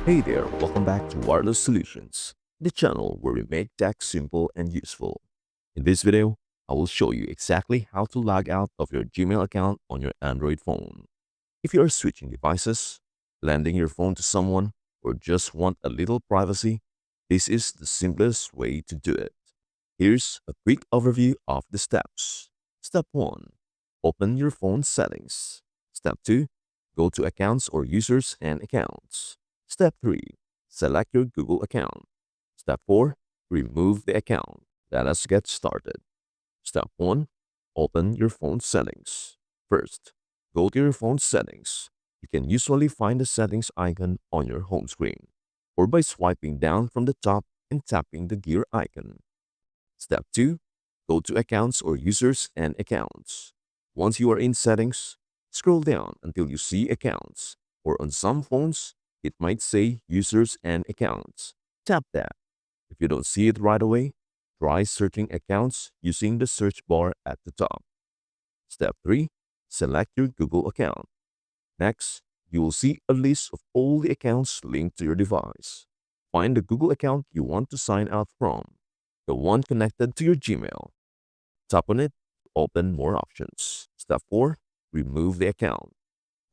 Hey there, welcome back to Wireless Solutions, the channel where we make tech simple and useful. In this video, I will show you exactly how to log out of your Gmail account on your Android phone. If you are switching devices, lending your phone to someone, or just want a little privacy, this is the simplest way to do it. Here's a quick overview of the steps. Step 1. Open your phone settings. Step 2. Go to Accounts or Users and Accounts. Step 3. Select your Google account. Step 4. Remove the account. Let us get started. Step 1. Open your phone settings. First, go to your phone settings. You can usually find the settings icon on your home screen or by swiping down from the top and tapping the gear icon. Step 2. Go to Accounts or Users and Accounts. Once you are in Settings, scroll down until you see Accounts, or on some phones, it might say Users and Accounts. Tap that. If you don't see it right away, try searching accounts using the search bar at the top. Step 3. Select your Google account. Next, you will see a list of all the accounts linked to your device. Find the Google account you want to sign out from, the one connected to your Gmail. Tap on it to open more options. Step 4. Remove the account.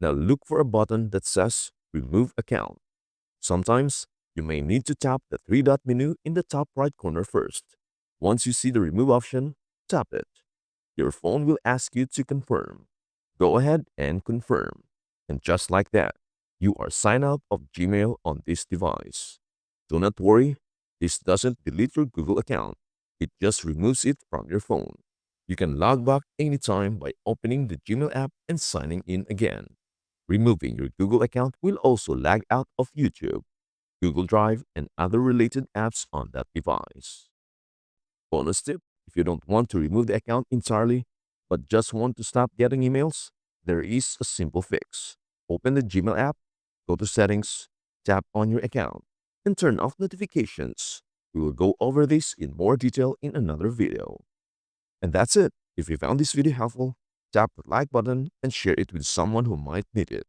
Now look for a button that says Remove Account. Sometimes, you may need to tap the three-dot menu in the top right corner first. Once you see the Remove option, tap it. Your phone will ask you to confirm. Go ahead and confirm. And just like that, you are signed out of Gmail on this device. Do not worry, this doesn't delete your Google account. It just removes it from your phone. You can log back anytime by opening the Gmail app and signing in again. Removing your Google account will also log out of YouTube, Google Drive, and other related apps on that device. Bonus tip, if you don't want to remove the account entirely, but just want to stop getting emails, there is a simple fix. Open the Gmail app, go to Settings, tap on your account, and turn off notifications. We will go over this in more detail in another video. And that's it. If you found this video helpful, tap the like button and share it with someone who might need it.